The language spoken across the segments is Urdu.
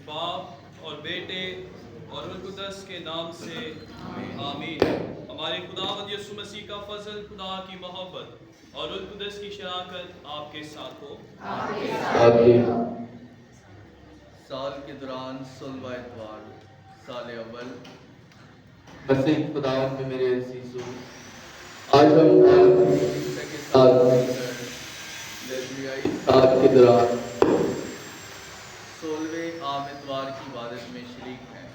باپ اور بیٹے اور روح القدس کے نام سے آمین۔ ہمارے خداوند یسوع مسیح کا فضل، خدا کی محبت اور روح القدس کی شراکت آپ کے ساتھ ہو۔ سال کے دوران 16واں اتوار سال اول۔ مسیح خداوند میں میرے عزیزو، آج ہم سال کے دوران 16ویں عام اتوار کی عبادت میں شریک ہیں۔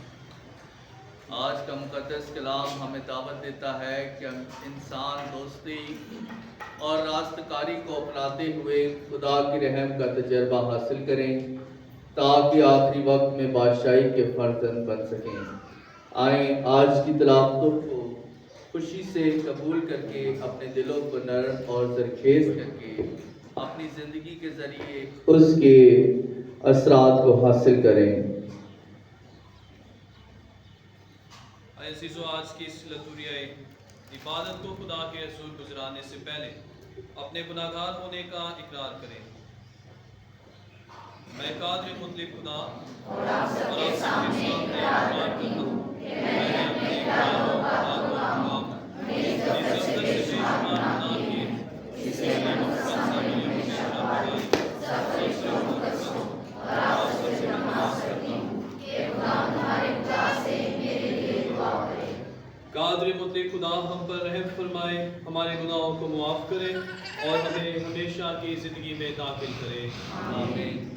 آج کا مقدس کلام ہمیں دعوت دیتا ہے کہ ہم انسان دوستی اور راستکاری کو اپناتے ہوئے خدا کی رحم کا تجربہ حاصل کریں تاکہ آخری وقت میں بادشاہی کے فرزند بن سکیں۔ آئیں آج کی تلاوتوں کو خوشی سے قبول کر کے اپنے دلوں کو نرم اور زرخیز کر کے اپنی زندگی کے ذریعے اس کے اثرات کو حاصل کریں۔ عزیزو، آج کی اس لطوریہ عبادت کو خدا کے حضور گزرانے سے پہلے اپنے گناہگار ہونے کا اقرار کریں۔ میں قادر مطلق خدا اور آپ سب کے سامنے اقرار کرتا ہوں کہ میں نے اپنے اقرار و بات و احکام عزت سے بے شمار گناہ کیے، اسی لیے مفرد سامنے مجھے شرم لگائی، سب سے محبت ہوں اور آپ سب سے درخواست کرتا ہوں کہ خدا ہمارے خدا سے میرے لیے دعا کرے۔ قادر مطلق خدا ہم پر رحم فرمائے، ہمارے گناہوں کو معاف کرے اور ہمیں ہمیشہ کی زندگی میں داخل کرے۔ آمین۔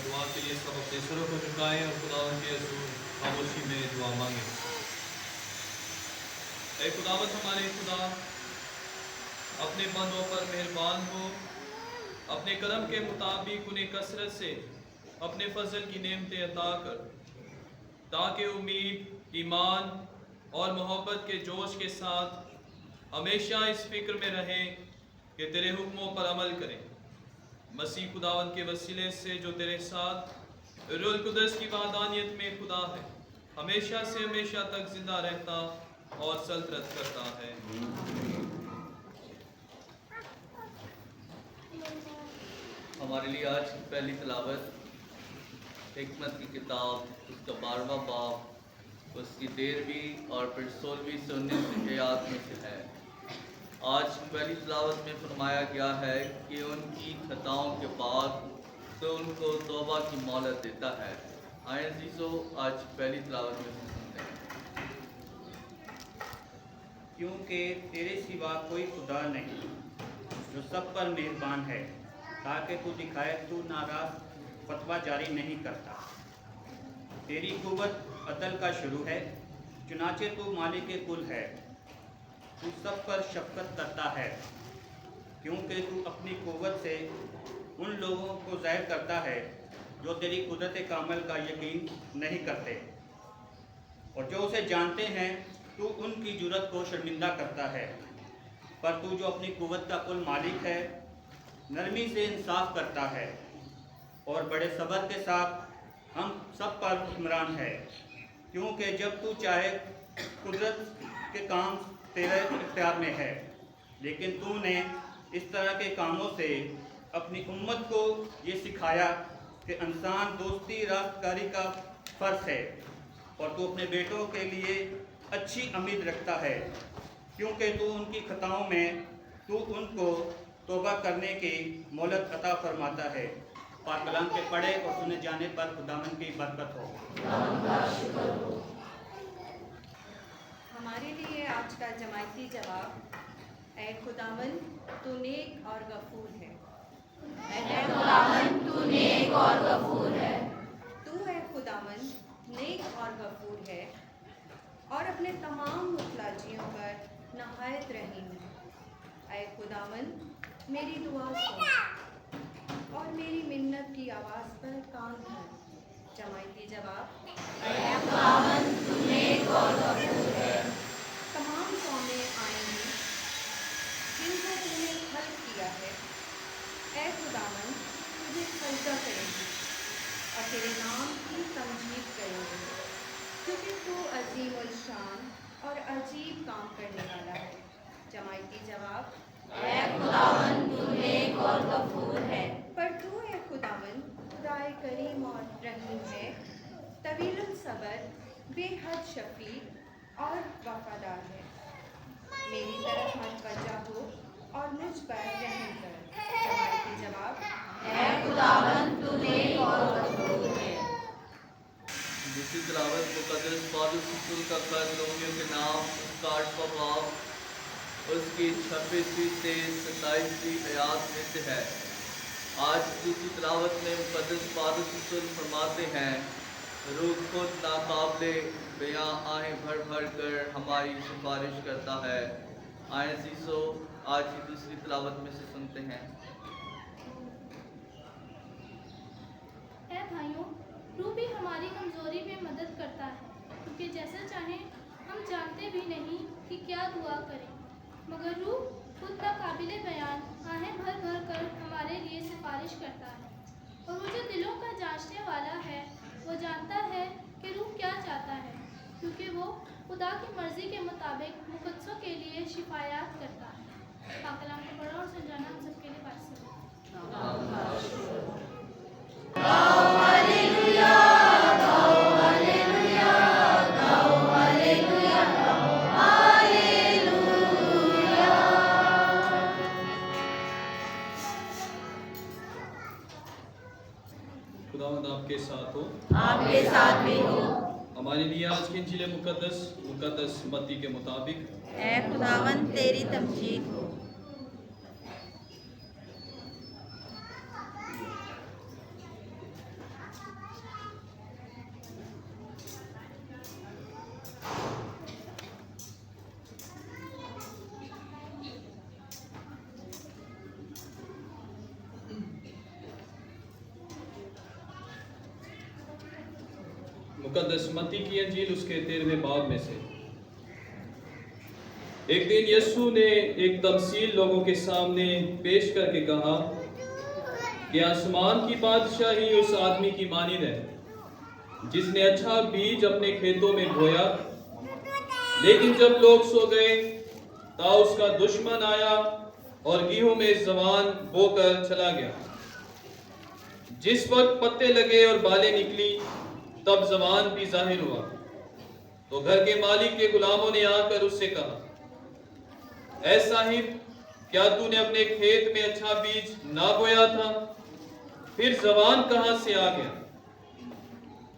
دعا کے لیے سب اپنے سروں کو جھکائیں اور خداوند کے حضور خاموشی میں دعا مانگیں۔ اے خداوند ہمارے خدا، اپنے بندوں پر مہربان ہو، اپنے کرم کے مطابق انہیں کثرت سے اپنے فضل کی نعمتیں عطا کر، تاکہ امید، ایمان اور محبت کے جوش کے ساتھ ہمیشہ اس فکر میں رہیں کہ تیرے حکموں پر عمل کریں۔ مسیح خداوند کے وسیلے سے جو تیرے ساتھ روح القدس کی وحدانیت میں خدا ہے، ہمیشہ سے ہمیشہ تک زندہ رہتا اور سلطنت کرتا ہے۔ ہمارے لیے آج کی پہلی تلاوت حکمت کی کتاب اس کا 12واں باب اس کی 13ویں اور پھر 16ویں سے 19ویں آیات میں سے ہے۔ آج کی پہلی تلاوت میں فرمایا گیا ہے کہ ان کی خطاؤں کے بعد تو ان کو توبہ کی مہلت دیتا ہے۔ آئیں عزیزو آج کی پہلی تلاوت میں سے سنتے ہیں۔ کیونکہ تیرے سوا کوئی خدا نہیں جو سب پر مہربان ہے، تاکہ تو دکھائے تو ناراض فتویٰ جاری نہیں کرتا۔ تیری قوت عدل کا شروع ہے، چنانچہ تو مالک کل ہے۔ تو سب پر شفقت کرتا ہے، کیونکہ تو اپنی قوت سے ان لوگوں کو ظاہر کرتا ہے جو تیری قدرت کامل کا یقین نہیں کرتے، اور جو اسے جانتے ہیں تو ان کی جرت کو شرمندہ کرتا ہے۔ پر تو جو اپنی قوت کا کل مالک ہے، نرمی سے انصاف کرتا ہے اور بڑے صبر کے ساتھ ہم سب پر حکمران ہے، کیونکہ جب تو چاہے قدرت کے کام تیرے اختیار میں ہے، لیکن تو نے اس طرح کے کاموں سے اپنی امت کو یہ سکھایا کہ انسان دوستی راست کاری کا فرض ہے، اور تو اپنے بیٹوں کے لیے اچھی امید رکھتا ہے، کیونکہ تو ان کی خطاؤں میں تو ان کو توبہ کرنے کی مہلت عطا فرماتا ہے۔ پاک کلام کے پڑھے اور سنے جانے پر خداوند کی برکت ہو۔ ہمارے لیے آج کا جماعتی جواب: اے خداوند تو نیک اور غفور ہے۔ اے خداوند تو نیک اور غفور ہے۔ تو اے خداوند نیک اور غفور ہے اور اپنے تمام محتاجیوں پر نہایت رحیم ہے۔ اے خداوند میری دعا سن اور میری منت کی آواز پر کان دھر۔ جماعتی جواب: اے خداوند تو نیک اور غفور ہے۔ تمام قومیں آئیں گی جن کو تو نے خلق کیا ہے، اے خداوند تجھے سجدہ کریں گی اور تیرے نام کی تمجید کریں گی، کیونکہ تو عظیم الشان اور عجیب کام کرنے والا ہے۔ جماعتی جواب: اے خداوند تو نیک اور غفور ہے۔ پر تو اے خداوند خدائے کریم اور رحیم ہے، طویل الصبر، بے حد شفیق اور وفادار ہے۔ میری طرف متوجہ ہو اور مجھ پر رحم کر۔ جماعتی جواب: اے خداوند تو نیک اور غفور ہے۔ دوسری تلاوت مقدس پالوس رسول کا خط رومیوں کے نام اس کا 8واں باب اس کی 26ویں سے 27ویں آیات میں سے ہے۔ آج دوسری تلاوت میں مقدس پالوس رسول فرماتے ہیں، روح خود ناقابل بیاں آہیں بھر بھر کر ہماری سفارش کرتا ہے۔ آئیں عزیزو آج کی دوسری تلاوت میں سے سنتے ہیں۔ اے بھائیوں، روح بھی ہماری کمزوری میں مدد کرتا ہے، کیونکہ جیسا چاہیں ہم جانتے بھی نہیں کہ کیا دعا کریں، مگر روح خود ناقابل بیان آہیں بھر بھر کر ہمارے لیے سفارش کرتا ہے۔ اور وہ جو دلوں کا جانچنے والا ہے وہ جانتا ہے کہ روح کیا چاہتا ہے، کیونکہ وہ خدا کی مرضی کے مطابق مقدسوں کے لیے شفاعت کرتا ہے۔ پاک کلام کو پڑھو اور سمجھانا ہم سب کے لیے باعث ہے۔ خداوند آپ کے ساتھ ہو۔ آپ کے ساتھ بھی ہو۔ ہمارے لیے آج کی انجیل مقدس متی کے مطابق۔ اے خداوند تیری تمجید ہو۔ مقدس متی کی انجیل اس کے 13ویں باب میں سے۔ ایک دن یسوع نے ایک تمثیل لوگوں کے سامنے پیش کر کے کہا کہ آسمان کی بادشاہی اس آدمی کی مانند ہے جس نے اچھا بیج اپنے کھیتوں میں بویا، لیکن جب لوگ سو گئے تا اس کا دشمن آیا اور گیہوں میں زوان بو کر چلا گیا۔ جس وقت پتے لگے اور بالیں نکلی تب زمان بھی ظاہر ہوا۔ تو گھر کے مالک کے غلاموں نے آ کر اس سے کہا، اے صاحب، کیا تو نے اپنے کھیت میں اچھا بیج نہ بویا تھا؟ پھر زوان کہاں سے آ گیا؟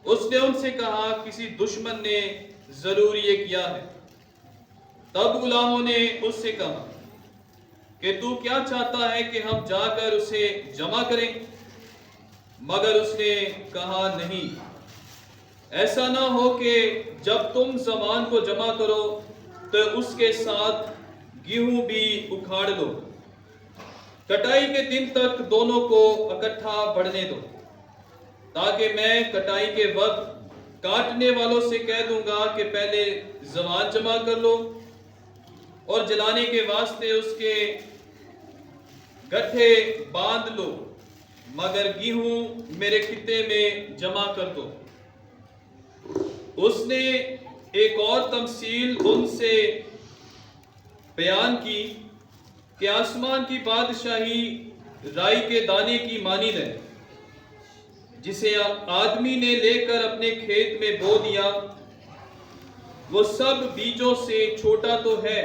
اس نے ان سے کہا، کسی دشمن نے ضرور یہ کیا ہے۔ تب غلاموں نے اس سے کہا کہ تو کیا چاہتا ہے کہ ہم جا کر اسے جمع کریں؟ مگر اس نے کہا، نہیں، ایسا نہ ہو کہ جب تم زمان کو جمع کرو تو اس کے ساتھ گیہوں بھی اکھاڑ لو۔ کٹائی کے دن تک دونوں کو اکٹھا بڑھنے دو، تاکہ میں کٹائی کے وقت کاٹنے والوں سے کہہ دوں گا کہ پہلے زمان جمع کر لو اور جلانے کے واسطے اس کے گٹھے باندھ لو، مگر گیہوں میرے خطے میں جمع کر دو۔ اس نے ایک اور تمثیل ان سے بیان کی کہ آسمان کی بادشاہی رائی کے دانے کی مانند ہے، جسے آدمی نے لے کر اپنے کھیت میں بو دیا۔ وہ سب بیجوں سے چھوٹا تو ہے،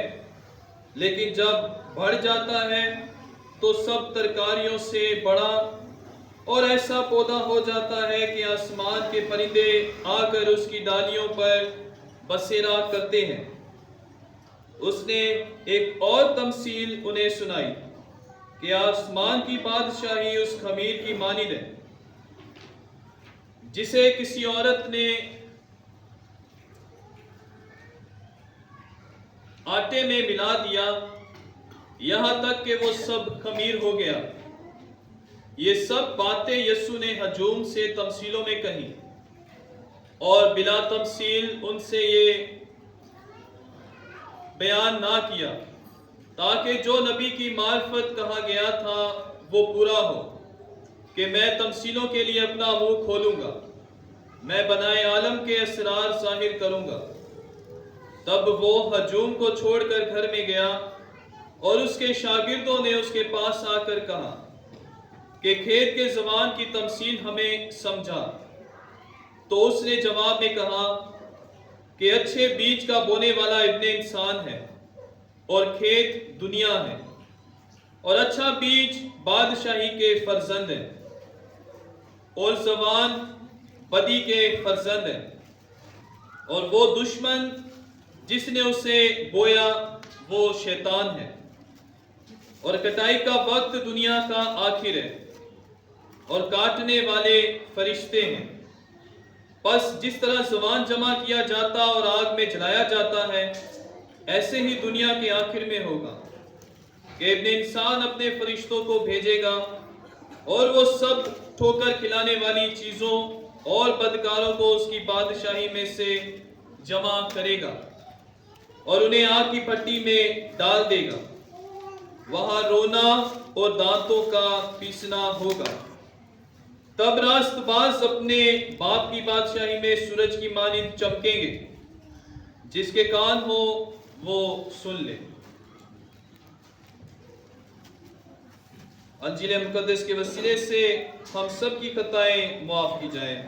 لیکن جب بڑھ جاتا ہے تو سب ترکاریوں سے بڑا اور ایسا پودا ہو جاتا ہے کہ آسمان کے پرندے آ کر اس کی ڈالیوں پر بسیرا کرتے ہیں۔ اس نے ایک اور تمثیل انہیں سنائی کہ آسمان کی بادشاہی اس خمیر کی مانند ہے، جسے کسی عورت نے آٹے میں ملا دیا یہاں تک کہ وہ سب خمیر ہو گیا۔ یہ سب باتیں یسوع نے ہجوم سے تمثیلوں میں کہیں اور بلا تمثیل ان سے یہ بیان نہ کیا، تاکہ جو نبی کی معرفت کہا گیا تھا وہ پورا ہو کہ میں تمثیلوں کے لیے اپنا منہ کھولوں گا، میں بنائے عالم کے اسرار ظاہر کروں گا۔ تب وہ ہجوم کو چھوڑ کر گھر میں گیا اور اس کے شاگردوں نے اس کے پاس آ کر کہا کہ کھیت کے زوان کی تمثیل ہمیں سمجھا۔ تو اس نے جواب میں کہا کہ اچھے بیج کا بونے والا ابن انسان ہے اور کھیت دنیا ہے، اور اچھا بیج بادشاہی کے فرزند ہے اور زوان بدی کے فرزند ہے، اور وہ دشمن جس نے اسے بویا وہ شیطان ہے۔ اور کٹائی کا وقت دنیا کا آخر ہے اور کاٹنے والے فرشتے ہیں۔ پس جس طرح زوان جمع کیا جاتا اور آگ میں جلایا جاتا ہے، ایسے ہی دنیا کے آخر میں ہوگا کہ ابن انسان اپنے فرشتوں کو بھیجے گا اور وہ سب ٹھوکر کھلانے والی چیزوں اور بدکاروں کو اس کی بادشاہی میں سے جمع کرے گا اور انہیں آگ کی پھٹی میں ڈال دے گا، وہاں رونا اور دانتوں کا پیسنا ہوگا۔ تب راست باز اپنے باپ کی بادشاہی میں سورج کی مانند چمکیں گے۔ جس کے کان ہو وہ سن لے۔ انجیل مقدس کے وسیلے سے ہم سب کی خطائیں معاف کی جائیں۔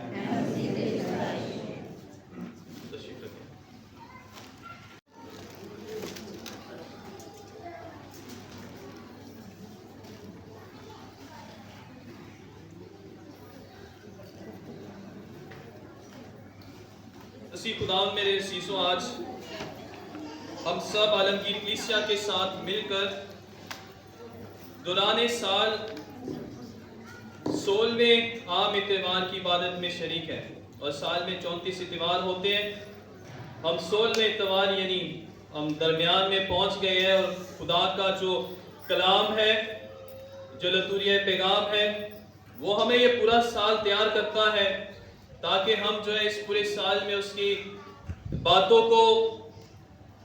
خدا میرے عزیزوں، آج ہم سب عالمگیر کلیسیا کے ساتھ مل کر دوران سال 16ویں عام اتوار کی عبادت میں شریک ہیں، اور سال میں 34 اتوار ہوتے ہیں۔ ہم 16ویں اتوار یعنی ہم درمیان میں پہنچ گئے ہیں، اور خدا کا جو کلام ہے، جو لتوریہ پیغام ہے، وہ ہمیں یہ پورا سال تیار کرتا ہے تاکہ ہم جو ہے اس پورے سال میں اس کی باتوں کو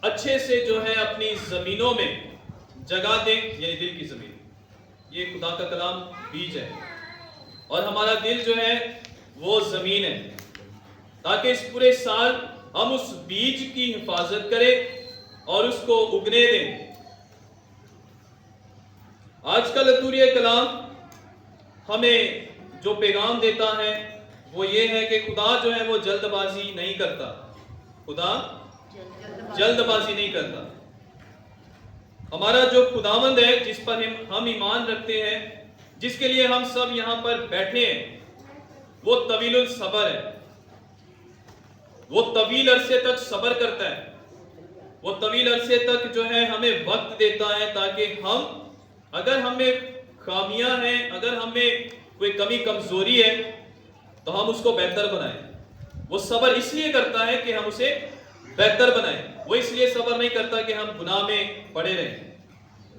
اچھے سے جو ہے اپنی زمینوں میں جگہ دیں، یعنی دل کی زمین۔ یہ خدا کا کلام بیج ہے، اور ہمارا دل جو ہے وہ زمین ہے، تاکہ اس پورے سال ہم اس بیج کی حفاظت کریں اور اس کو اگنے دیں۔ آج کا لتوریہ کلام ہمیں جو پیغام دیتا ہے وہ یہ ہے کہ خدا جو ہے وہ جلد بازی نہیں کرتا. خدا جلد بازی نہیں کرتا. ہمارا جو خداوند ہے جس پر ہم ایمان رکھتے ہیں, جس کے لیے ہم سب یہاں پر بیٹھے ہیں, وہ طویل الصبر ہے. وہ طویل عرصے تک صبر کرتا ہے. وہ طویل عرصے تک جو ہے ہمیں وقت دیتا ہے تاکہ ہم, اگر ہمیں خامیاں ہیں, اگر ہمیں کوئی کمی کمزوری ہے, تو ہم اس کو بہتر بنائیں. وہ صبر اس لیے کرتا ہے کہ ہم اسے بہتر بنائیں. وہ اس لیے صبر نہیں کرتا کہ ہم گناہ میں پڑے رہیں.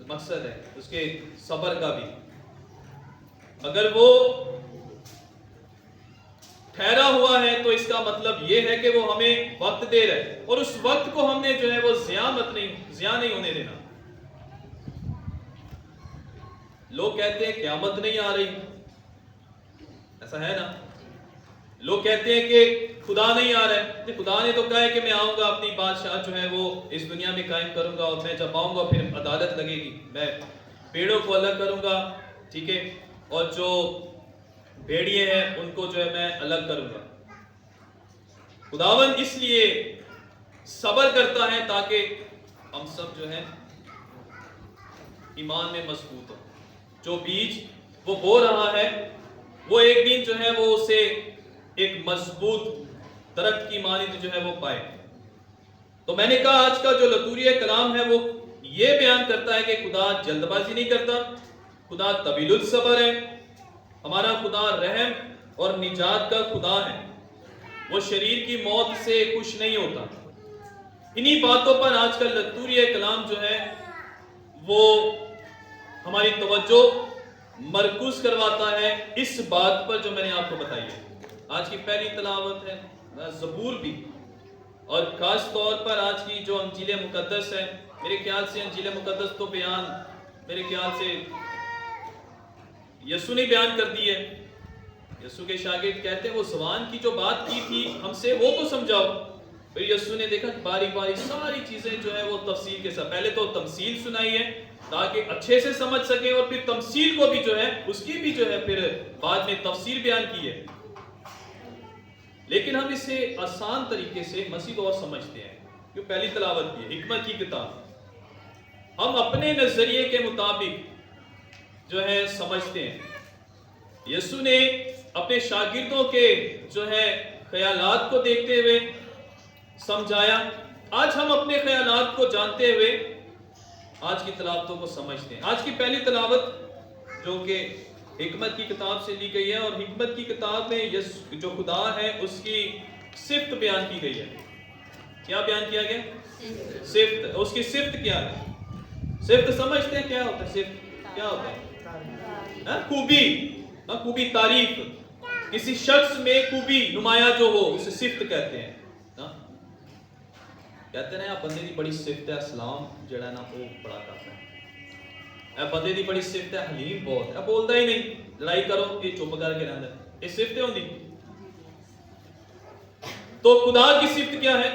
مقصد ہے اس کے صبر کا بھی. اگر وہ ٹھہرا ہوا ہے تو اس کا مطلب یہ ہے کہ وہ ہمیں وقت دے رہا ہے, اور اس وقت کو ہم نے جو ہے وہ ضیاء نہیں ہونے دینا. لوگ کہتے ہیں قیامت نہیں آ رہی, ایسا ہے نا. لوگ کہتے ہیں کہ خدا نہیں آ رہا ہے. خدا نے تو کہا ہے کہ میں آؤں گا, اپنی بادشاہ جو ہے وہ اس دنیا میں قائم کروں گا, اور میں جب آؤں گا پھر عدالت لگے گی. میں پیڑوں کو الگ کروں گا, ٹھیک ہے, اور جو بھیڑیے ہیں ان کو جو ہے میں الگ کروں گا. خداوند اس لیے صبر کرتا ہے تاکہ ہم سب جو ہے ایمان میں مضبوط ہوں. جو بیج وہ بو رہا ہے وہ ایک دن جو ہے وہ اسے ایک مضبوط درخت کی مانند جو ہے وہ پائے. تو میں نے کہا آج کا جو لطوریہ کلام ہے وہ یہ بیان کرتا ہے کہ خدا جلد بازی نہیں کرتا, خدا طویل الصبر ہے. ہمارا خدا رحم اور نجات کا خدا ہے. وہ شریر کی موت سے خوش نہیں ہوتا. انہی باتوں پر آج کا لطوریہ کلام جو ہے وہ ہماری توجہ مرکوز کرواتا ہے اس بات پر جو میں نے آپ کو بتائی ہے. آج کی پہلی تلاوت ہے زبور بھی, اور خاص طور پر آج کی جو انجیل مقدس ہے, میرے خیال سے انجیل مقدس تو بیان میرے خیال سے یسوع نے بیان کر دی ہے. یسوع کے شاگرد کہتے ہیں وہ زبان کی جو بات کی تھی ہم سے وہ تو سمجھاؤ. پھر یسوع نے دیکھا باری باری ساری چیزیں جو ہے وہ تفصیل کے ساتھ, پہلے تو تمثیل سنائی ہے تاکہ اچھے سے سمجھ سکیں, اور پھر تمثیل کو بھی جو ہے اس کی بھی جو ہے پھر بعد میں تفسیر بیان کی ہے. لیکن ہم اسے آسان طریقے سے مزید اور سمجھتے ہیں. جو پہلی تلاوت کی ہے حکمت کی کتاب, ہم اپنے نظریے کے مطابق جو ہے سمجھتے ہیں. یسوع نے اپنے شاگردوں کے جو ہے خیالات کو دیکھتے ہوئے سمجھایا. آج ہم اپنے خیالات کو جانتے ہوئے آج کی تلاوتوں کو سمجھتے ہیں. آج کی پہلی تلاوت جو کہ حکمت کی کتاب سے لی گئی ہے, اور حکمت کی کتاب میں جو خدا ہے اس کی صفت بیان کی گئی ہے. کیا بیان کیا گیا؟ صفت. اس کی صفت کیا ہے؟ صفت سمجھتے ہیں کیا ہوتا ہے؟ صفت کیا ہوتا ہے؟ خوبی. خوبی, تعریف. کسی شخص میں خوبی نمایاں جو ہو اسے صفت کہتے ہیں. کہتے ہیں بندے دی بڑی صفت ہے اسلام جڑا نا وہ بڑا کرتا ہے. بندے دی بڑی صفت ہے حلیم بہت ہے, بولتا ہی نہیں, لڑائی کرو یہ چپ کر کے رہتا ہے. یہ صفتیں ہوندی. تو خدا کی صفت کیا ہے؟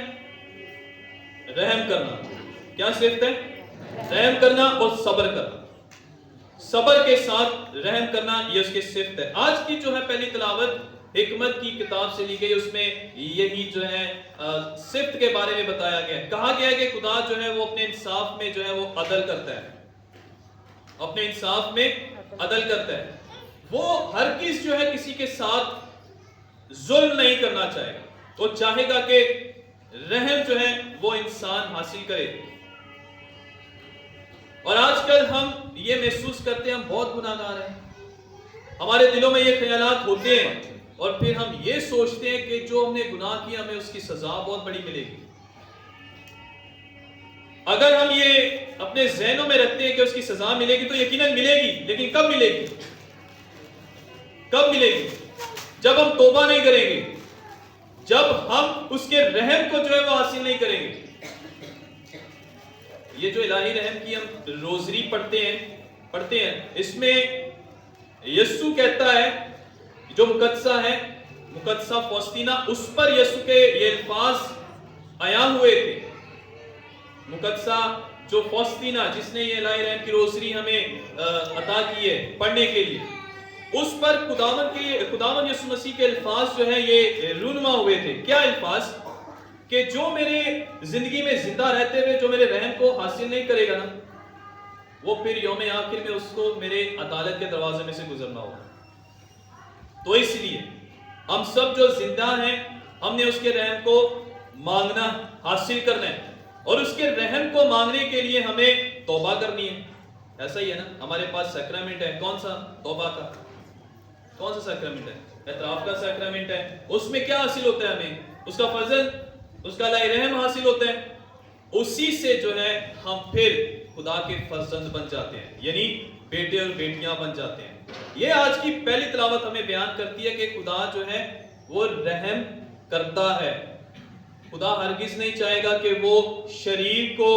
رحم کرنا. کیا صفت ہے؟ رحم کرنا اور صبر کرنا. صبر کے ساتھ رحم کرنا یہ اس کی صفت ہے. آج کی جو ہے پہلی تلاوت حکمت کی کتاب سے لی گئی, اس میں یہی جو ہے صفت کے بارے میں بتایا گیا ہے. کہا گیا ہے کہ خدا جو ہے وہ اپنے انصاف میں جو ہے وہ عدل کرتا ہے. اپنے انصاف میں عدل کرتا ہے. وہ ہرگز جو ہے کسی کے ساتھ ظلم نہیں کرنا چاہے گا. وہ چاہے گا کہ رحم جو ہے وہ انسان حاصل کرے. اور آج کل ہم یہ محسوس کرتے ہیں ہم بہت گناہگار ہیں. ہمارے دلوں میں یہ خیالات ہوتے ہیں, اور پھر ہم یہ سوچتے ہیں کہ جو ہم نے گناہ کیا ہمیں اس کی سزا بہت بڑی ملے گی. اگر ہم یہ اپنے ذہنوں میں رکھتے ہیں کہ اس کی سزا ملے گی تو یقیناً ملے گی, لیکن کب ملے گی؟ کب ملے گی؟ جب ہم توبہ نہیں کریں گے, جب ہم اس کے رحم کو جو ہے وہ حاصل نہیں کریں گے. یہ جو الہی رحم کی ہم روزری پڑھتے ہیں اس میں یسوع کہتا ہے جو مقدسہ ہے, مقدسہ فوسطینہ, اس پر یسوع کے یہ الفاظ آیا ہوئے تھے. مقدسہ جو فوسطینہ جس نے یہ الہی رحم کی روزری ہمیں عطا کی ہے پڑھنے کے لیے, اس پر خداوند یسوع مسیح کے الفاظ جو ہیں یہ رونما ہوئے تھے. کیا الفاظ؟ کہ جو میرے زندگی میں زندہ رہتے ہوئے جو میرے رحم کو حاصل نہیں کرے گا نا، وہ پھر یوم آخر میں اس کو میرے عدالت کے دروازے میں سے گزرنا ہوگا. تو اس لیے ہم سب جو زندہ ہیں، ہم نے اس کے رحم کو مانگنا، حاصل کرنا ہے، اور اس کے رحم کو مانگنے کے لیے ہمیں توبہ کرنی ہے. ایسا ہی ہے نا، ہمارے پاس سیکرامنٹ ہے. کون سا؟ توبہ کا. کون سا سیکرامنٹ ہے؟ اعتراف کا سیکرامنٹ ہے. اس میں کیا حاصل ہوتا ہے؟ ہمیں اس کا فضل، اس کا الہی رحم حاصل ہوتا ہے. اسی سے جو ہے ہم پھر خدا کے فرزند بن جاتے ہیں، یعنی بیٹے اور بیٹیاں بن جاتے ہیں. یہ آج کی پہلی تلاوت ہمیں بیان کرتی ہے کہ خدا جو ہے وہ رحم کرتا ہے. خدا ہرگز نہیں چاہے گا کہ وہ شریر کو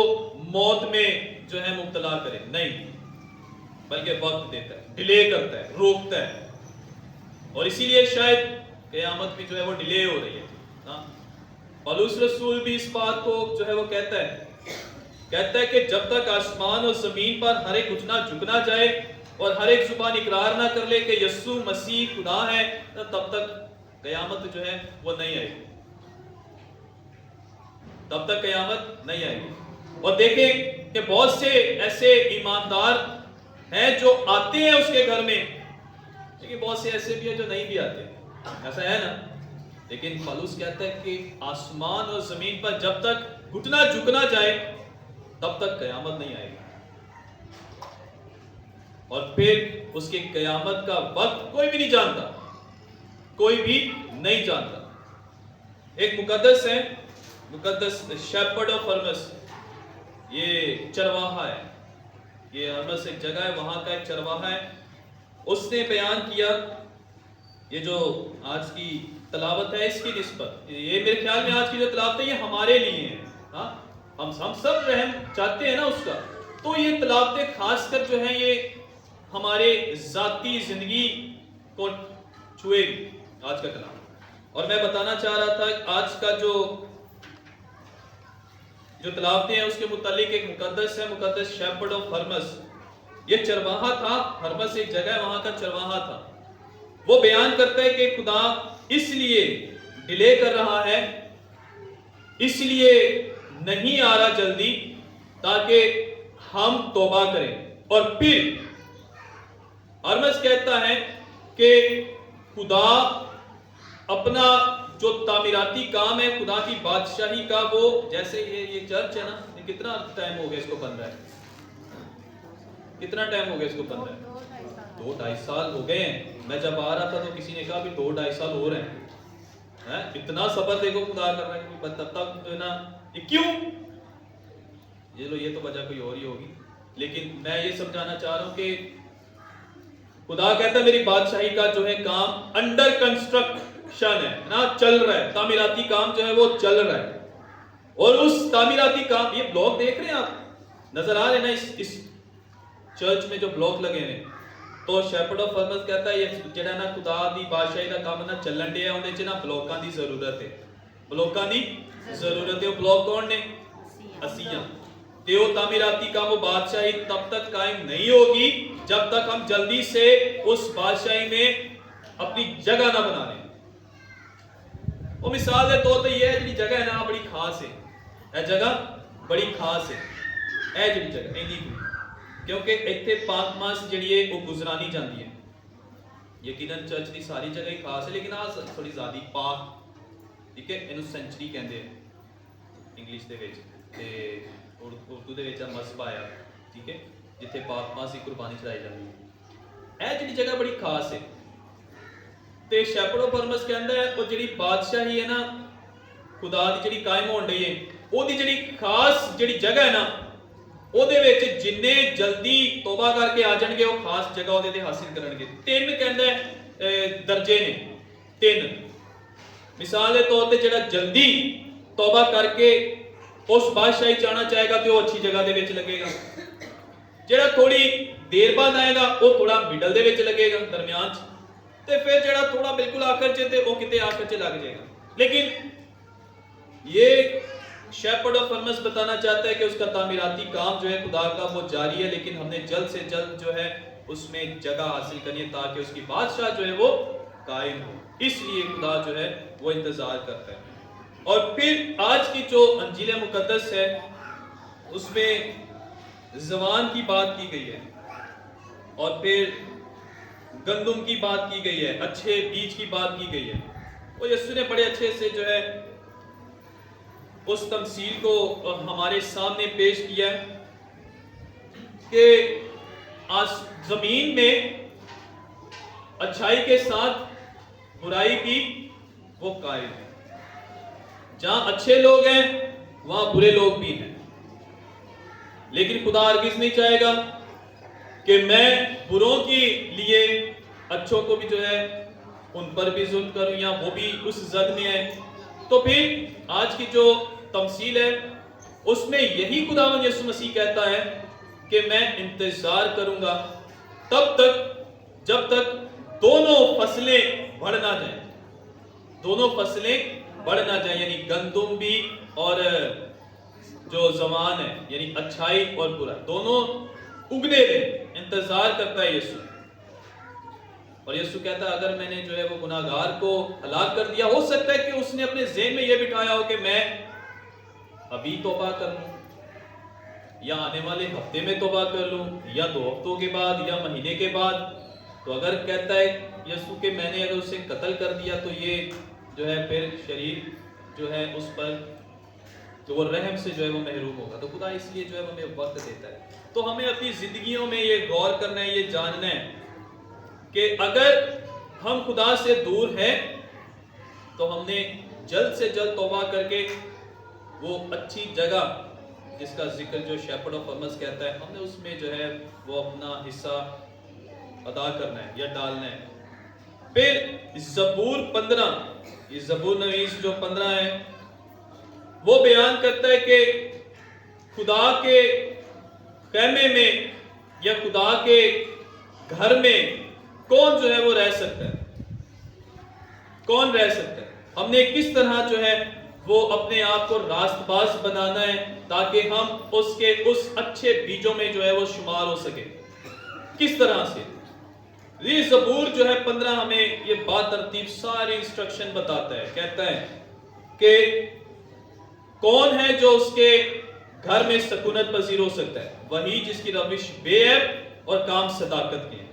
موت میں جو ہے مبتلا کرے، نہیں، بلکہ وقت دیتا ہے، ڈیلے کرتا ہے، روکتا ہے. اور اسی لیے شاید قیامت بھی جو ہے وہ ڈیلے ہو رہی ہے. پولس رسول بھی اس بات کو جو ہے وہ کہتا ہے کہ جب تک آسمان اور زمین پر ہر ایک اٹھنا جھکنا جائے اور ہر ایک زبان اقرار نہ کر لے کہ یسوع مسیح خدا ہے، تب تک قیامت جو ہے وہ نہیں آئے گی. تب تک قیامت نہیں آئے گی. اور دیکھیں کہ بہت سے ایسے ایماندار ہیں جو آتے ہیں اس کے گھر میں، لیکن بہت سے ایسے بھی ہیں جو نہیں بھی آتے. ایسا ہے نا. لیکن پولس کہتا ہے کہ آسمان اور زمین پر جب تک گھٹنا جھکنا جائے تب تک قیامت نہیں آئے گی. اور پھر اس کی قیامت کا وقت کوئی بھی نہیں جانتا، کوئی بھی نہیں جانتا. ایک مقدس ہے، مقدس شیپرڈ آف ہرمس، یہ چرواہا ہے. یہ ہرمس ایک جگہ ہے، وہاں کا ایک چرواہا ہے. اس نے بیان کیا، یہ جو آج کی تلاوت ہے اس کی نسبت، یہ میرے خیال میں آج کی جو تلاوت ہے یہ ہمارے لیے ہے. ہاں، ہم سب رحم چاہتے ہیں نا اس کا. تو یہ تلاوتیں خاص کر جو ہیں یہ ہمارے ذاتی زندگی کو چھوئے گی آج کا کلام. اور میں بتانا چاہ رہا تھا آج کا جو تلاوتیں ہیں اس کے متعلق ایک مقدس ہے، مقدس شیپرڈ آف ہرمس. یہ چرواہا تھا، ہرمس ایک جگہ ہے، وہاں کا چرواہا تھا. وہ بیان کرتا ہے کہ خدا اس لیے ڈیلے کر رہا ہے، اس لیے نہیں آ رہا جلدی، تاکہ ہم توبہ کریں. اور پھر ہرمس کہتا ہے کہ خدا اپنا جو تعمیراتی کام ہے خدا کی بادشاہی کا، وہ جیسے یہ چرچ ہے نا، یہ کتنا ٹائم ہو گیا اس کو بن رہا ہے؟ کتنا ٹائم ہو گیا اس کو بن رہا ہے؟ 2-2.5 سال ہو گئے ہیں. میں جب آ رہا تھا تو کسی نے کہا بھی 2-2.5 سال ہو رہے ہیں. اتنا صبر دیکھو خدا کر رہا ہے، تب تک جو ہے نا، یہ کیوں؟ یہ تو وجہ کوئی اور ہی ہوگی. لیکن میں یہ سمجھانا چاہ رہا ہوں کہ خدا کہتا ہے میری بادشاہی کا جو ہے کام انڈر کنسٹرکشن ہے نا، چل رہا ہے. تعمیراتی کام جو ہے وہ چل رہا ہے. اور اس تعمیراتی کام، یہ بلاک دیکھ رہے ہیں آپ، نظر آ رہے ہیں نا اس چرچ میں جو بلاک لگے ہیں. تو شیپرڈ آف ہرمس کہتا ہے یہ جڑا نا خدا دی بادشاہی دا کام نا چلن ڈیا، اون وچ نا بلاکاں دی ضرورت ہے. بلاکاں دی ضرورت ہے. وہ بلاک کون نے؟ اسیاں. تے وہ تعمیراتی کام، وہ بادشاہی تب تک قائم نہیں ہوگی جب تک ہم جلدی سے اس بادشاہی میں اپنی جگہ نہ بنا لیں. وہ مثال دے طور تے یہ ہے جی جگہ ہے نا بڑی خاص ہے، اے جگہ بڑی خاص ہے، اے جی جگہ اینی کیونکہ اتنے پاک ماس جڑی ہے وہ گزرانی جاندی ہے. یقیناً چرچ دی ساری جگہ ہی خاص ہے، لیکن آج تھوڑی زیادہ پاک، ٹھیک ہے، اینو سینچری کہندے ہیں انگلش دے وچ، تے اردو دے وچ مذہب آیا، ٹھیک ہے، جتھے پاک ماس دی قربانی چڑھائی جاندی ہے. اے جڑی جگہ بڑی خاص ہے. تے شیپرڈ آف ہرمس کہندا ہے وہ جڑی بادشاہی ہے نا خدا دی جڑی قائم ہون ڈئی ہے، او دی جڑی خاص جڑی جگہ ہے نا، او دے وچ جننے جلدی توبہ کر کے آ جان گے وہ خاص جگہ او دے حاصل کرن گے. 3 کہندا ہے درجے نے، 3 مثال دے طور تے جڑا جلدی توبہ کر کے اس بادشاہی چاہنا چاہے گا تے وہ اچھی جگہ دے وچ لگے گا. جڑا تھوڑی دیر بعد آئے گا وہ تھوڑا مڈل دے وچ لگے گا، درمیان چ. تے پھر جڑا تھوڑا بالکل آخر چ تے وہ کتے آخر چ لگ جائے گا. لیکن یہ شیپرڈ آف ہرمس بتانا چاہتا ہے کہ اس کا تعمیراتی کام جو ہے خدا کا وہ جاری ہے، لیکن ہم نے جلد سے جلد جو ہے اس میں جگہ حاصل کرنی ہے تاکہ اس کی بادشاہ جو ہے وہ قائم ہو. اس لیے خدا جو ہے وہ انتظار کرتا ہے. اور پھر آج کی جو انجیل مقدس ہے اس میں زوان کی بات کی گئی ہے اور پھر گندم کی بات کی گئی ہے, اچھے بیج کی بات کی گئی ہے. اور یسوع نے بڑے اچھے سے جو ہے اس تمثیل کو ہمارے سامنے پیش کیا ہے کہ زمین میں اچھائی کے ساتھ برائی بھی وہ قائم ہے. جہاں اچھے لوگ ہیں وہاں برے لوگ بھی ہیں. لیکن خدا ہرگز نہیں چاہے گا کہ میں بروں کے لیے اچھوں کو بھی جو ہے ان پر بھی ظلم کروں یا وہ بھی اس زد میں ہے. تو پھر آج کی جو تمثیل ہے اس میں یہی خداوند یسوع مسیح کہتا ہے کہ میں انتظار کروں گا تب تک جب تک دونوں فصلیں بڑھ نہ جائیں. دونوں فصلیں بڑھ نہ جائیں, یعنی گندم بھی اور جو زوان ہے یعنی اچھائی اور برا دونوں اگنے رہے. انتظار کرتا ہے یسوع. اور یسوع کہتا ہے اگر میں نے جو ہے وہ گناہگار کو ہلاک کر دیا, ہو سکتا ہے کہ اس نے اپنے ذہن میں یہ بٹھایا ہو کہ میں ابھی توبہ کر لوں یا آنے والے ہفتے میں توبہ کر لوں یا 2 ہفتوں کے بعد یا مہینے کے بعد. تو اگر کہتا ہے یسوع کہ میں نے اگر اسے قتل کر دیا تو یہ جو ہے پھر شریر جو ہے اس پر تو وہ رحم سے جو ہے وہ محروم ہوگا. تو خدا اس لیے جو ہے ہمیں وقت دیتا ہے. تو ہمیں اپنی زندگیوں میں یہ غور کرنا ہے, یہ جاننا ہے کہ اگر ہم خدا سے دور ہیں تو ہم نے جلد سے جلد توبہ کر کے وہ اچھی جگہ جس کا ذکر جو شیپرڈ آف فرمس کہتا ہے, ہم نے اس میں جو ہے وہ اپنا حصہ ادا کرنا ہے یا ڈالنا ہے. پھر زبور 15, یہ زبور نویس جو 15 ہے وہ بیان کرتا ہے کہ خدا کے خیمے میں یا خدا کے گھر میں کون جو ہے وہ رہ سکتا ہے, کون رہ سکتا ہے. ہم نے کس طرح جو ہے وہ اپنے آپ کو راست باز بنانا ہے تاکہ ہم اس اچھے بیجوں میں جو ہے وہ شمار ہو سکے. کس طرح سے یہ زبور جو ہے 15 ہمیں یہ بات ترتیب ساری انسٹرکشن بتاتا ہے. کہتا ہے کہ کون ہے جو اس کے گھر میں سکونت پذیر ہو سکتا ہے, وہی جس کی روش بے عیب اور کام صداقت کے ہیں.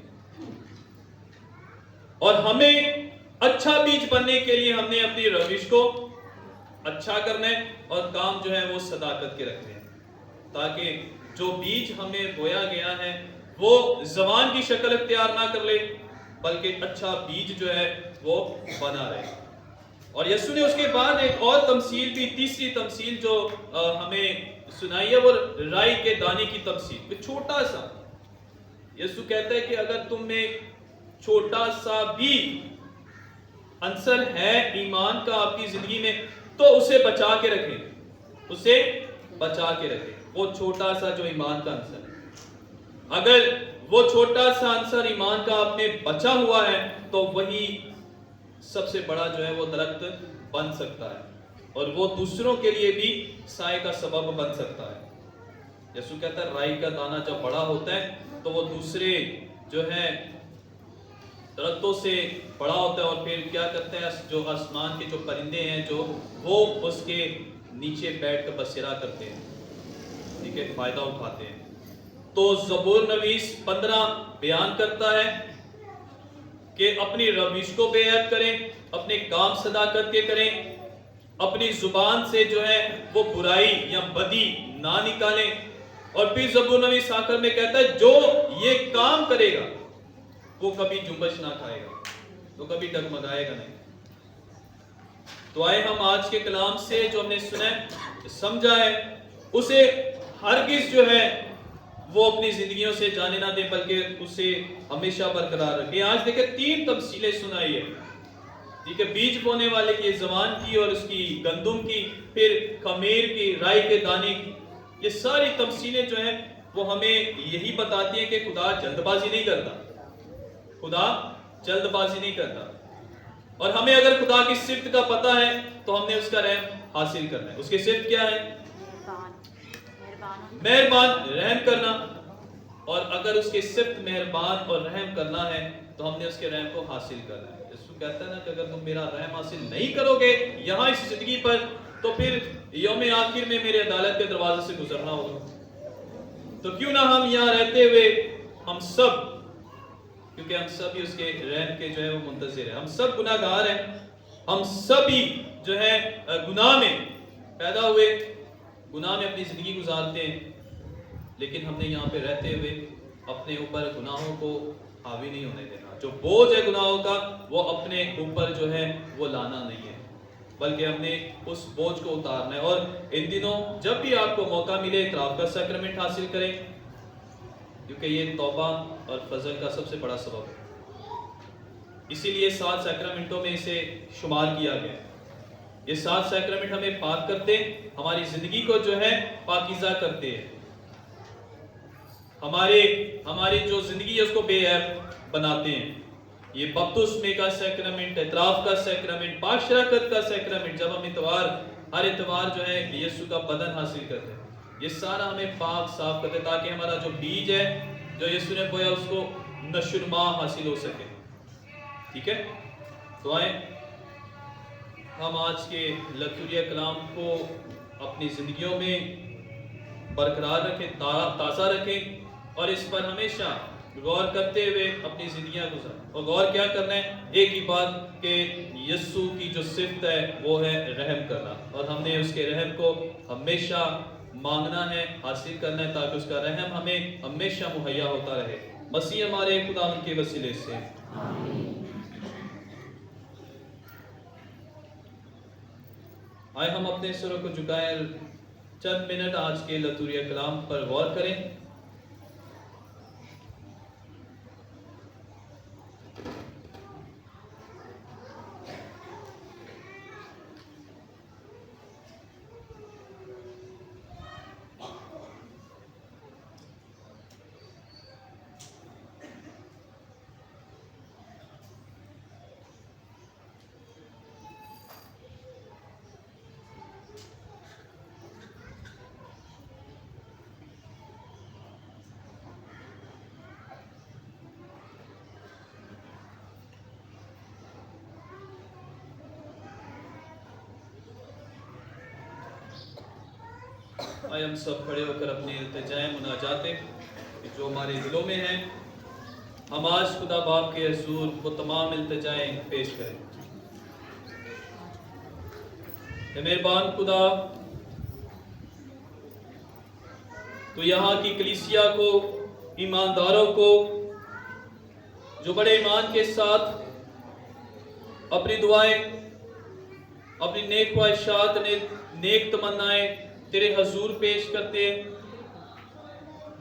اور ہمیں اچھا بیج بننے کے لیے ہم نے اپنی روش کو اچھا کرنا ہے اور کام جو ہے وہ صداقت کے رکھنے ہیں تاکہ جو بیج ہمیں بویا گیا ہے وہ زوان کی شکل اختیار نہ کر لے بلکہ اچھا بیج جو ہے وہ بنا رہے. اور یسوع نے اس کے بعد ایک اور تمثیل بھی, تیسری تمثیل جو ہمیں سنائی ہے وہ رائی کے دانے کی تمثیل. چھوٹا سا یسوع کہتا ہے کہ اگر تم میں چھوٹا سا بھی عنصر ہے ایمان کا آپ کی زندگی میں تو اسے بچا کے رکھیں, اسے بچا کے رکھیں. وہ چھوٹا سا جو ایمان کا عنصر ہے, اگر وہ چھوٹا سا عنصر ایمان کا آپ میں بچا ہوا ہے تو وہی سب سے بڑا جو ہے وہ درخت بن سکتا ہے اور وہ دوسروں کے لیے بھی سائے کا سبب بن سکتا ہے. یسوع کہتا ہے رائی کا دانہ جب بڑا ہوتا ہے تو وہ دوسرے جو ہے درختوں سے بڑا ہوتا ہے اور پھر کیا کرتا ہے, جو آسمان کے جو پرندے ہیں جو وہ اس کے نیچے بیٹھ کر بسیرا کرتے ہیں, ٹھیک ہے, فائدہ اٹھاتے ہیں. تو زبور نویس 15 بیان کرتا ہے کہ اپنی روش کو بے عیب کریں, اپنے کام صداقت کے کریں, اپنی زبان سے جو ہے وہ برائی یا بدی نہ نکالیں. اور پھر زبور نویس آخر میں کہتا ہے جو یہ کام کرے گا وہ کبھی جنبش نہ کھائے گا, وہ کبھی ڈگمگائے گا نہیں. تو آئے ہم آج کے کلام سے جو ہم نے سنا ہے سمجھا ہے اسے ہرگز جو ہے وہ اپنی زندگیوں سے جانے نہ دیں بلکہ اسے ہمیشہ برقرار رکھیں. آج دیکھیں 3 تمثیلیں سنائی ہے, ٹھیک ہے, بیج بونے والے کی, زوان کی اور اس کی گندم کی, پھر خمیر کی, رائی کے دانے کی. یہ ساری تمثیلیں جو ہیں وہ ہمیں یہی بتاتی ہیں کہ خدا جلد بازی نہیں کرتا, خدا جلد بازی نہیں کرتا. اور ہمیں اگر خدا کی صفت کا پتہ ہے تو ہم نے اس کا رحم حاصل کرنا ہے. اس کی صفت کیا ہے؟ مہربان, رحم کرنا. اور اگر اس کی صفت مہربان اور رحم کرنا ہے تو ہم نے اس کے رحم کو حاصل کرنا ہے۔ یسوع کہتا ہے نا کہ اگر تم میرا رحم حاصل نہیں کرو گے یہاں اس زندگی پر تو پھر یوم آخر میں میرے عدالت کے دروازے سے گزرنا ہوگا۔ تو کیوں نہ ہم یہاں رہتے ہوئے ہم سب، کیونکہ ہم سب ہی اس کے رحم کے جو ہے وہ منتظر ہیں، ہم سب گناہ گار ہیں، ہم سب ہی جو ہے گناہ میں پیدا ہوئے، گناہ میں اپنی زندگی گزارتے ہیں، لیکن ہم نے یہاں پہ رہتے ہوئے اپنے اوپر گناہوں کو حاوی نہیں ہونے دینا۔ جو بوجھ ہے گناہوں کا وہ اپنے اوپر جو ہے وہ لانا نہیں ہے، بلکہ ہم نے اس بوجھ کو اتارنا ہے۔ اور ان دنوں جب بھی آپ کو موقع ملے اعتراف کا سیکرمنٹ حاصل کریں، کیونکہ یہ توبہ اور فضل کا سب سے بڑا سبب ہے، اسی لیے 7 سیکرمنٹوں میں اسے شمار کیا گیا۔ یہ 7 سیکرمنٹ ہمیں پاک کرتے، ہماری زندگی کو جو ہے پاکیزہ کرتے ہیں، ہماری جو زندگی ہے اس کو بے عیب بناتے ہیں۔ یہ بپتسمے کا سیکرمنٹ، اعتراف کا سیکرمنٹ، پاک شراکت کا سیکرمنٹ، جب ہم ہر اتوار جو ہے یسوع کا بدن حاصل کرتے ہیں، یہ سارا ہمیں پاک صاف کرتے تاکہ ہمارا جو بیج ہے جو یسوع نے بویا اس کو نشوونما حاصل ہو سکے۔ ٹھیک ہے، تو آئیں ہم آج کے لتوریہ کلام کو اپنی زندگیوں میں برقرار رکھیں، تازہ رکھیں، اور اس پر ہمیشہ غور کرتے ہوئے اپنی زندگیاں گزاریں۔ اور غور کیا کرنا ہے؟ ایک ہی بات کہ یسوع کی جو صفت ہے وہ ہے رحم کرنا، اور ہم نے اس کے رحم کو ہمیشہ مانگنا ہے، حاصل کرنا ہے، تاکہ اس کا رحم ہمیں ہمیشہ مہیا ہوتا رہے۔ مسیح ہمارے خدا ان کے وسیلے سے آئے ہم اپنے سروں کو جھکائیں، چند منٹ آج کے لتوریہ کلام پر غور کریں۔ آئے ہم سب کھڑے ہو کر اپنی التجائیں مناجاتیں جو ہمارے دلوں میں ہیں ہم آج خدا باپ کے حضور وہ تمام التجائیں پیش کریں۔ اے مہربان خدا، تو یہاں کی کلیسیا کو، ایمانداروں کو جو بڑے ایمان کے ساتھ اپنی دعائیں، اپنی نیک خواہشات، نیک تمنائیں تیرے حضور پیش کرتے ہیں،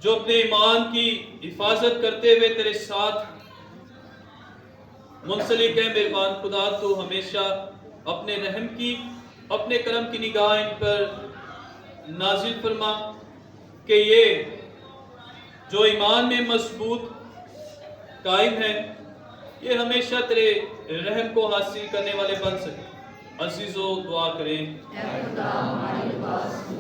جو اپنے ایمان کی حفاظت کرتے ہوئے تیرے ساتھ منسلک ہے، مہربان خدا تو ہمیشہ اپنے رحم کی، اپنے کرم کی نگاہ ان پر نازل فرما کہ یہ جو ایمان میں مضبوط قائم ہے یہ ہمیشہ تیرے رحم کو حاصل کرنے والے بن سکے۔ عزیزو دعا کریں۔ اے خدا ہماری دعا سن۔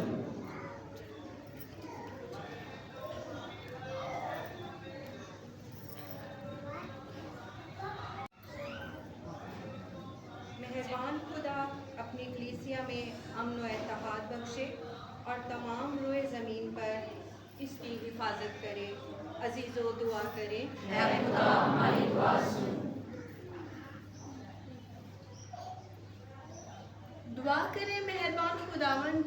مہربان خدا اپنی کلیسیا میں امن و اتحاد بخشے اور تمام روئے زمین پر اس کی حفاظت کرے۔ عزیزو دعا کریں۔ اے خدا ہماری دعا سن۔ دعا کریں مہربان خداوند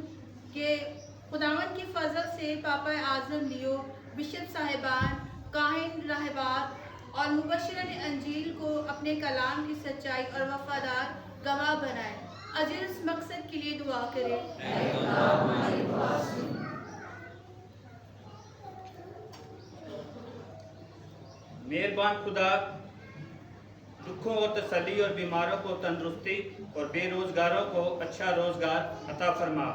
کی فضل سے پاپا اعظم لیو، بشپ صاحبان، کاہن، راہبات اور مبشرین انجیل کو اپنے کلام کی سچائی اور وفادار گواہ بنائیں۔ عزیز مقصد کے لیے دعا کریں۔ اے خدا ہماری دعا سن۔ مہربان خدا، دکھوں اور تسلی اور بیماروں کو تندرستی اور بے روزگاروں کو اچھا روزگار عطا فرما۔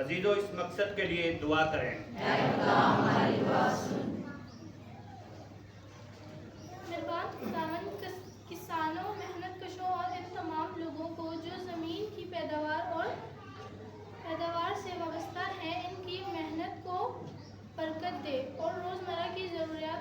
عزیزو اس مقصد کے لیے دعا کریں۔ اے خدا ہماری دعا سن۔ مہربان خداوند، کسانوں، محنت کشوں اور ان تمام لوگوں کو جو زمین کی پیداوار سے وابستہ ہیں، ان کی محنت کو برکت دے اور روزمرہ کی ضروریات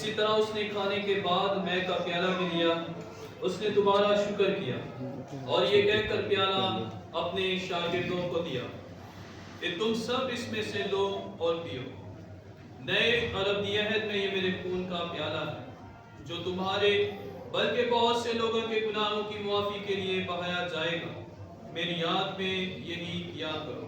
اسی طرح اس نے کھانے کے بعد مے کا پیالہ بھی لیا، اس نے دوبارہ شکر کیا اور یہ کہہ کر پیالہ اپنے شاگردوں کو دیا کہ تم سب اس میں سے لو اور پیو، نئے اور ابدی عہد میں یہ میرے خون کا پیالہ ہے جو تمہارے بلکہ بہت سے لوگوں کے گناہوں کی معافی کے لیے بہایا جائے گا، میری یاد میں یہی کیا کرو۔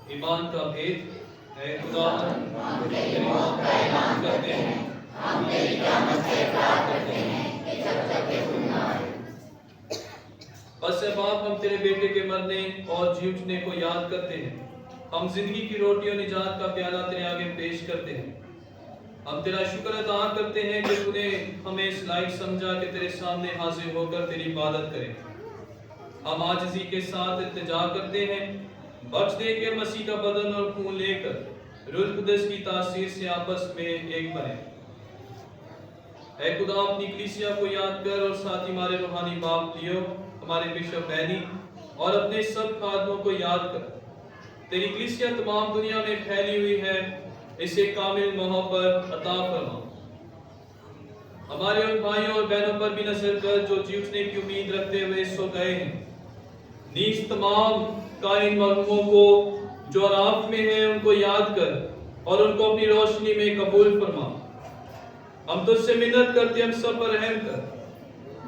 ایمان کا بھید، اے خدا ہم تیری موت کا اعلان کرتے ہیں، ہم تیری قیامت سے اقرار کرتے ہیں کہ جب تک کہ تو نہ آئے۔ بس اے باپ، ہم تیرے بیٹے کے مرنے اور جی اٹھنے کو یاد کرتے ہیں، ہم زندگی کی روٹی اور نجات کا پیالہ تیرے آگے پیش کرتے ہیں، ہم تیرا شکر ادا کرتے ہیں کہ تو نے ہمیں اس لائق سمجھا کہ تیرے سامنے حاضر ہو کر تیری عبادت کریں۔ ہم عاجزی کے ساتھ التجا کرتے ہیں، بخش دے کہ مسیح کا بدن اور خون لے کر روح القدس کی تاثیر سے آپس میں ایک بنے۔ اے خدا، اپنی کلیسیا کو یاد کر اور ساتھ ہی ہمارے روحانی باپ لیو، ہمارے بشپ بینی اور اپنے سب خادموں کو یاد کر۔ تیری کلیسیا تمام دنیا میں پھیلی ہوئی ہے، اسے کامل محبت عطا فرما۔ ہمارے ان بھائیوں اور بہنوں پر بھی نظر کر جو جی اٹھنے کی امید رکھتے ہوئے سو گئے ہیں، نیز تمام کائن مرحوموں کو جو عراف میں ہیں ان کو یاد کر اور ان کو اپنی روشنی میں قبول فرما۔ ہم تجھ سے منت کرتے ہم سب پر رحم کر،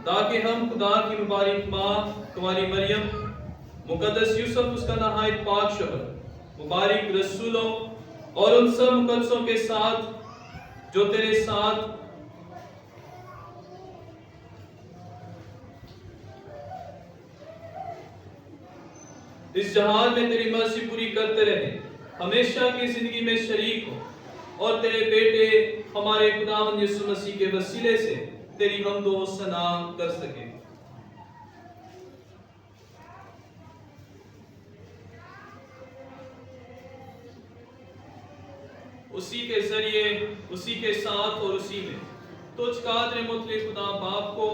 تاکہ ہم خدا کی مبارک ماں تمہاری مریم، مقدس یوسف اس کا نہایت پاک شوہر، مبارک رسولوں اور ان سب مقدسوں کے ساتھ جو تیرے ساتھ اس جہان میں تیری مرضی پوری کرتے رہے، ہمیشہ کی زندگی میں شریک ہو اور تیرے بیٹے ہمارے خداوند یسوع مسیح کے وسیلے سے تیری حمد و ثنا کر سکے۔ اسی کے ذریعے، اسی کے ساتھ اور اسی میں تجھ قادر مطلق خدا باپ کو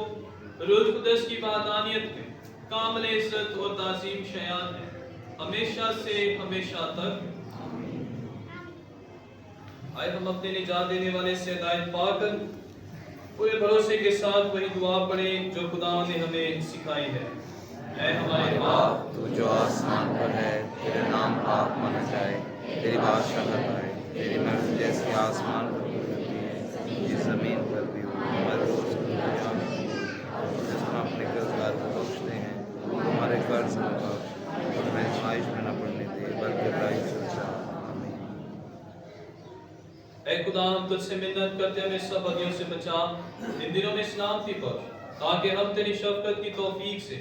روح القدس کی وحدانیت میں کامل عزت اور تعظیم شایان ہے، ہمیشہ سے ہمیشہ تک۔ آئے ہم اپنے نجات دینے والے سے ہدایت پا کر پورے بھروسے کے ساتھ وہی دعا پڑھیں جو خدا نے ہمیں سکھائی ہے۔ اے ہمارے باپ تو جو آسمان پر ہے، تیرے نام پاک مانا جائے، تیری بادشاہت آئے، تیری مرضی جیسی آسمان پر بھی ہوتی ہے جس زمین پر بھی ہو، ہمارے روز کو دے جس میں اپنے قرضدار کو بخشتے ہیں، ہمارے قرض میں بخش اور ہمیں آزمائش میں نہ پڑنے دے بلکہ برائی سے بچا۔ آمین۔ اے خدا، ہم تجھ سے منت کرتے ہمیں سب بدیوں سے بچا، ان دنوں میں سلامتی بخش، تاکہ ہم تیری شفقت کی توفیق سے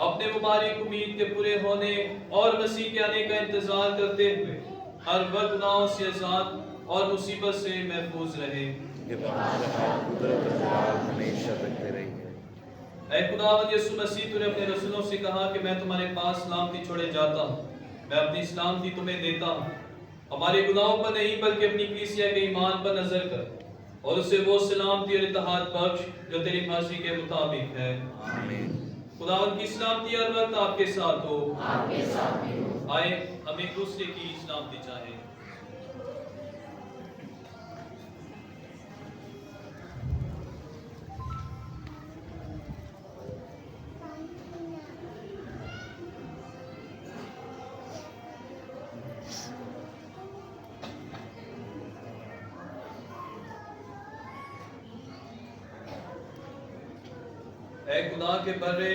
اپنے مبارک امید کے پورے ہونے اور مسیح کے آنے کا انتظار کرتے ہوئے ہر وقت گناہوں سے آزاد اور مصیبت سے محفوظ رہے۔ یہ بادشاہ قدرت اور جلال ہمیشہ تک تیرے ہی ہے۔ اے خداوند یسوع مسیح، تو نے اپنے رسولوں سے کہا کہ میں تمہارے پاس سلامتی چھوڑے جاتا ہوں، میں اپنی سلامتی تمہیں دیتا ہوں، ہمارے گناہوں پر نہیں بلکہ اپنی کلیسیا کے ایمان پر نظر کر اور اسے وہ سلامتی اور اتحاد بخش جو تیری مرضی کے مطابق ہے۔ آمین۔ خداوند کی سلامتی ہر وقت آپ کے ساتھ ہو۔ آپ کے ساتھ بھی ہو۔ آئے ہم ایک دوسرے کی سلامتی چاہیں۔ اے خدا کے بندے،